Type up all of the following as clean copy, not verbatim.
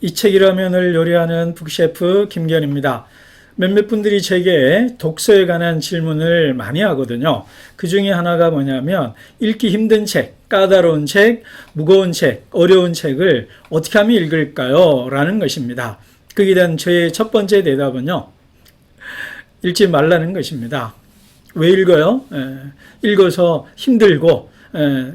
이 책이라면을 요리하는 북셰프 김기현입니다. 몇몇 분들이 제게 독서에 관한 질문을 많이 하거든요. 그 중에 하나가 뭐냐면 읽기 힘든 책, 까다로운 책, 무거운 책, 어려운 책을 어떻게 하면 읽을까요? 라는 것입니다. 거기에 대한 저의 첫 번째 대답은요. 읽지 말라는 것입니다. 왜 읽어요? 읽어서 힘들고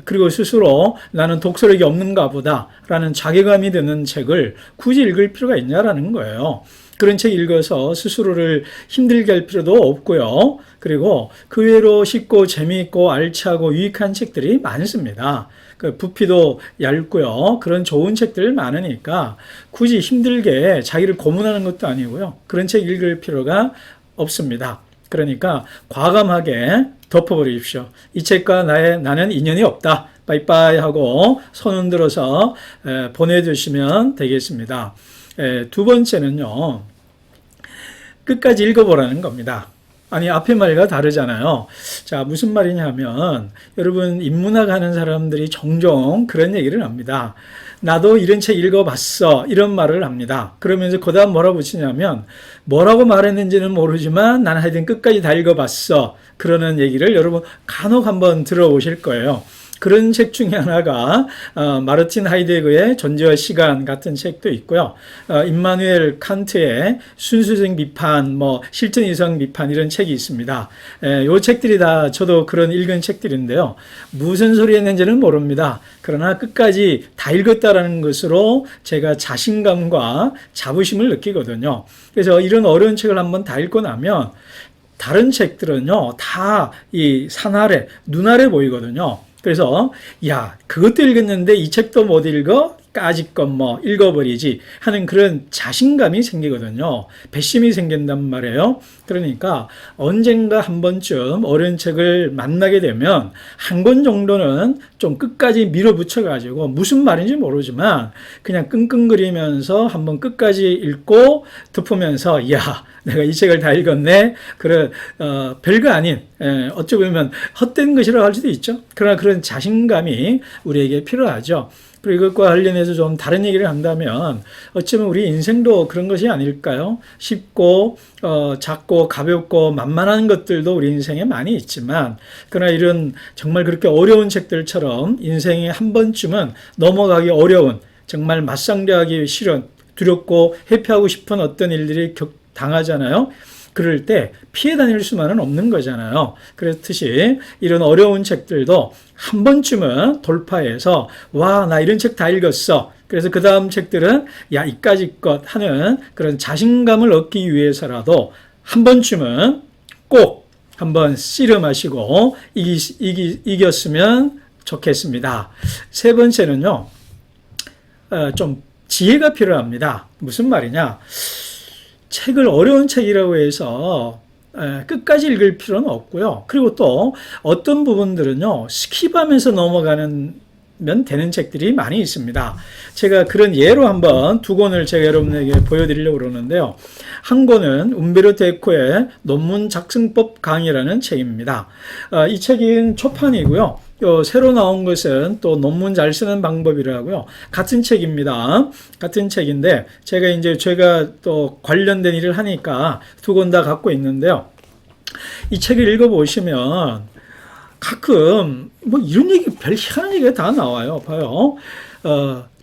그리고 스스로 나는 독서력이 없는가 보다 라는 자괴감이 드는 책을 굳이 읽을 필요가 있냐라는 거예요. 그런 책 읽어서 스스로를 힘들게 할 필요도 없고요. 그리고 그 외로 쉽고 재미있고 알차고 유익한 책들이 많습니다. 그 부피도 얇고요. 그런 좋은 책들 많으니까 굳이 힘들게 자기를 고문하는 것도 아니고요. 그런 책 읽을 필요가 없습니다. 그러니까 과감하게 덮어버리십시오. 이 책과 나는 인연이 없다. 빠이빠이 하고 손 흔들어서 보내주시면 되겠습니다. 두 번째는요. 끝까지 읽어보라는 겁니다. 아니 앞에 말과 다르잖아요. 자, 무슨 말이냐면 여러분 인문학 하는 사람들이 종종 그런 얘기를 합니다. 나도 이런 책 읽어봤어 이런 말을 합니다. 그러면서 그 다음 뭐라고 붙이냐면 뭐라고 말했는지는 모르지만 나는 하여튼 끝까지 다 읽어봤어 그러는 얘기를 여러분 간혹 한번 들어보실 거예요. 그런 책 중에 하나가 마르틴 하이데거의 존재와 시간 같은 책도 있고요. 임마누엘 칸트의 순수성 비판, 실존 이성 비판 이런 책이 있습니다. 이 책들이 다 저도 그런 읽은 책들인데요. 무슨 소리 했는지는 모릅니다. 그러나 끝까지 다 읽었다라는 것으로 제가 자신감과 자부심을 느끼거든요. 그래서 이런 어려운 책을 한번 다 읽고 나면 다른 책들은요, 다 이 산 아래, 눈 아래 보이거든요. 그래서 야 그것도 읽었는데 이 책도 못 읽어? 까짓것 읽어버리지 하는 그런 자신감이 생기거든요. 배심이 생긴단 말이에요. 그러니까 언젠가 한 번쯤 어려운 책을 만나게 되면 한 권 정도는 좀 끝까지 밀어붙여가지고 무슨 말인지 모르지만 그냥 끙끙거리면서 한번 끝까지 읽고 덮으면서 야 내가 이 책을 다 읽었네. 그래 별거 아닌 어찌 보면 헛된 것이라고 할 수도 있죠. 그러나 그런 자신감이 우리에게 필요하죠. 그리고 이것과 관련해서 좀 다른 얘기를 한다면 어쩌면 우리 인생도 그런 것이 아닐까요? 쉽고 작고 가볍고 만만한 것들도 우리 인생에 많이 있지만 그러나 이런 정말 그렇게 어려운 책들처럼 인생에 한 번쯤은 넘어가기 어려운 정말 맞상대하기 싫은 두렵고 회피하고 싶은 어떤 일들이 당하잖아요. 그럴 때 피해 다닐 수만은 없는 거잖아요. 그렇듯이 이런 어려운 책들도 한 번쯤은 돌파해서 와, 나 이런 책 다 읽었어. 그래서 그 다음 책들은 야, 이까짓 것 하는 그런 자신감을 얻기 위해서라도 한 번쯤은 꼭 한번 씨름하시고 이겼으면 좋겠습니다. 세 번째는요, 좀 지혜가 필요합니다. 무슨 말이냐? 책을 어려운 책이라고 해서 끝까지 읽을 필요는 없고요. 그리고 또 어떤 부분들은요, 스킵하면서 넘어가면 되는 책들이 많이 있습니다. 제가 그런 예로 한번 두 권을 제가 여러분에게 보여드리려고 그러는데요. 한 권은 움베르토 에코의 논문 작성법 강의라는 책입니다. 이 책은 초판이고요. 새로 나온 것은 또 논문 잘 쓰는 방법이라고요. 같은 책입니다. 같은 책인데 제가 또 관련된 일을 하니까 두 권 다 갖고 있는데요. 이 책을 읽어보시면 가끔 이런 얘기 별 희한한 얘기가 다 나와요. 봐요.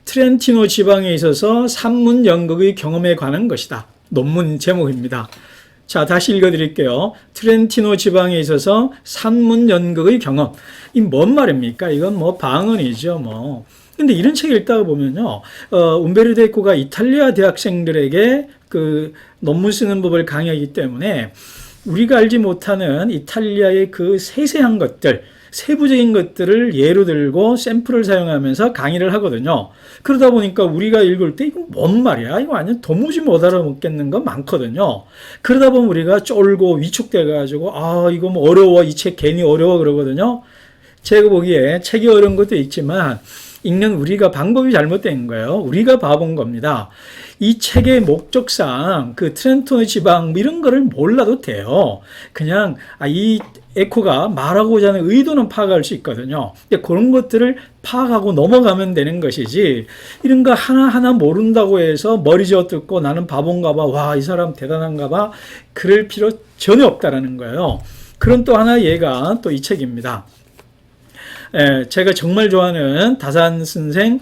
트렌티노 지방에 있어서 산문 연극의 경험에 관한 것이다. 논문 제목입니다. 자, 다시 읽어드릴게요. 트렌티노 지방에 있어서 산문 연극의 경험. 이 뭔 말입니까? 이건 방언이죠, 근데 이런 책을 읽다가 보면요, 움베르토 에코가 이탈리아 대학생들에게 그 논문 쓰는 법을 강의하기 때문에 우리가 알지 못하는 이탈리아의 그 세세한 것들, 세부적인 것들을 예로 들고 샘플을 사용하면서 강의를 하거든요. 그러다 보니까 우리가 읽을 때 이거 뭔 말이야? 이거 완전 도무지 못 알아먹겠는 거 많거든요. 그러다 보면 우리가 쫄고 위축돼가지고 이거 어려워. 이 책 괜히 어려워 그러거든요. 제가 보기에 책이 어려운 것도 있지만 읽는 우리가 방법이 잘못된 거예요. 우리가 바본 겁니다. 이 책의 목적상 그 트렌토너 지방 이런 거를 몰라도 돼요. 그냥 이 에코가 말하고자 하는 의도는 파악할 수 있거든요. 근데 그런 것들을 파악하고 넘어가면 되는 것이지, 이런 거 하나하나 모른다고 해서 머리 쥐어뜯고 나는 바본가 봐, 와, 이 사람 대단한가 봐, 그럴 필요 전혀 없다라는 거예요. 그런 또 하나 예가 또 이 책입니다. 제가 정말 좋아하는 다산 선생,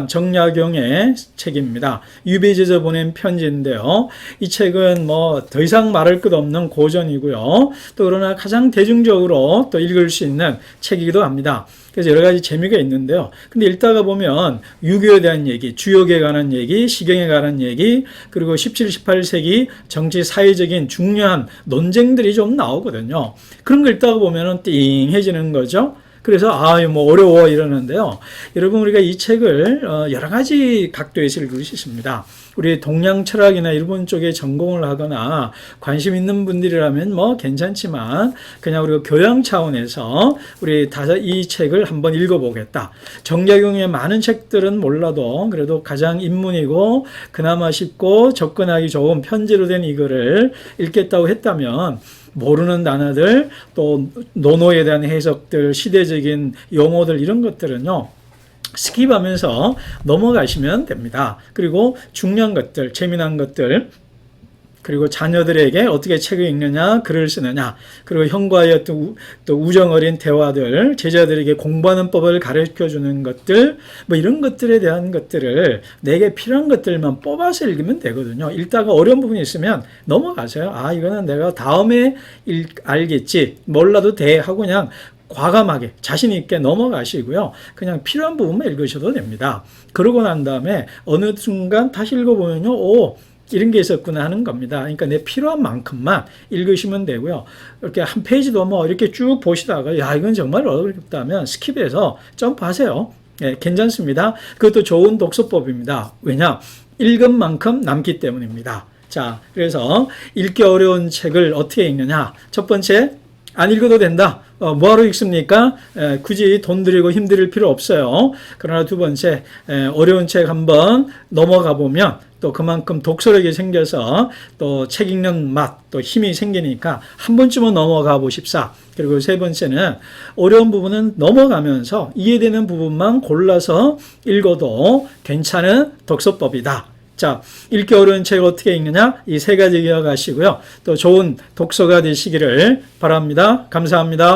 정약용의 책입니다. 유배지에서 보낸 편지인데요. 이 책은 뭐 더 이상 말할 것 없는 고전이고요. 또 그러나 가장 대중적으로 또 읽을 수 있는 책이기도 합니다. 그래서 여러 가지 재미가 있는데요. 근데 읽다가 보면 유교에 대한 얘기, 주역에 관한 얘기, 시경에 관한 얘기, 그리고 17, 18세기 정치 사회적인 중요한 논쟁들이 좀 나오거든요. 그런 거 읽다가 보면은 띵해지는 거죠. 그래서 뭐 어려워 이러는데요. 여러분, 우리가 이 책을 여러 가지 각도에서 읽을 수 있습니다. 우리 동양 철학이나 일본 쪽에 전공을 하거나 관심 있는 분들이라면 뭐 괜찮지만, 그냥 우리가 교양 차원에서 우리 이 책을 한번 읽어보겠다. 정약용의 많은 책들은 몰라도 그래도 가장 입문이고 그나마 쉽고 접근하기 좋은 편지로 된 이거를 읽겠다고 했다면, 모르는 단어들, 또 논어에 대한 해석들, 시대적인 용어들, 이런 것들은요, 스킵하면서 넘어가시면 됩니다. 그리고 중요한 것들, 재미난 것들, 그리고 자녀들에게 어떻게 책을 읽느냐, 글을 쓰느냐, 그리고 형과의 또 우정 어린 대화들, 제자들에게 공부하는 법을 가르쳐주는 것들, 뭐 이런 것들에 대한 것들을 내게 필요한 것들만 뽑아서 읽으면 되거든요. 읽다가 어려운 부분이 있으면 넘어가세요. 이거는 내가 다음에 알겠지, 몰라도 돼 하고 그냥 과감하게 자신 있게 넘어가시고요. 그냥 필요한 부분만 읽으셔도 됩니다. 그러고 난 다음에 어느 순간 다시 읽어보면요, 이런 게 있었구나 하는 겁니다. 그러니까 내 필요한 만큼만 읽으시면 되고요. 이렇게 한 페이지도 뭐 이렇게 쭉 보시다가 이건 정말 어렵다면 스킵해서 점프하세요. 괜찮습니다. 그것도 좋은 독서법입니다. 왜냐? 읽은 만큼 남기 때문입니다. 자, 그래서 읽기 어려운 책을 어떻게 읽느냐? 첫 번째, 안 읽어도 된다. 뭐하러 읽습니까? 굳이 돈 들이고 힘들 필요 없어요. 그러나 두 번째, 어려운 책 한번 넘어가 보면 또 그만큼 독서력이 생겨서 또 책 읽는 맛, 또 힘이 생기니까 한 번쯤은 넘어가 보십사. 그리고 세 번째는 어려운 부분은 넘어가면서 이해되는 부분만 골라서 읽어도 괜찮은 독서법이다. 자, 읽기 어려운 책을 어떻게 읽느냐? 이 세 가지 기억하시고요. 또 좋은 독서가 되시기를 바랍니다. 감사합니다.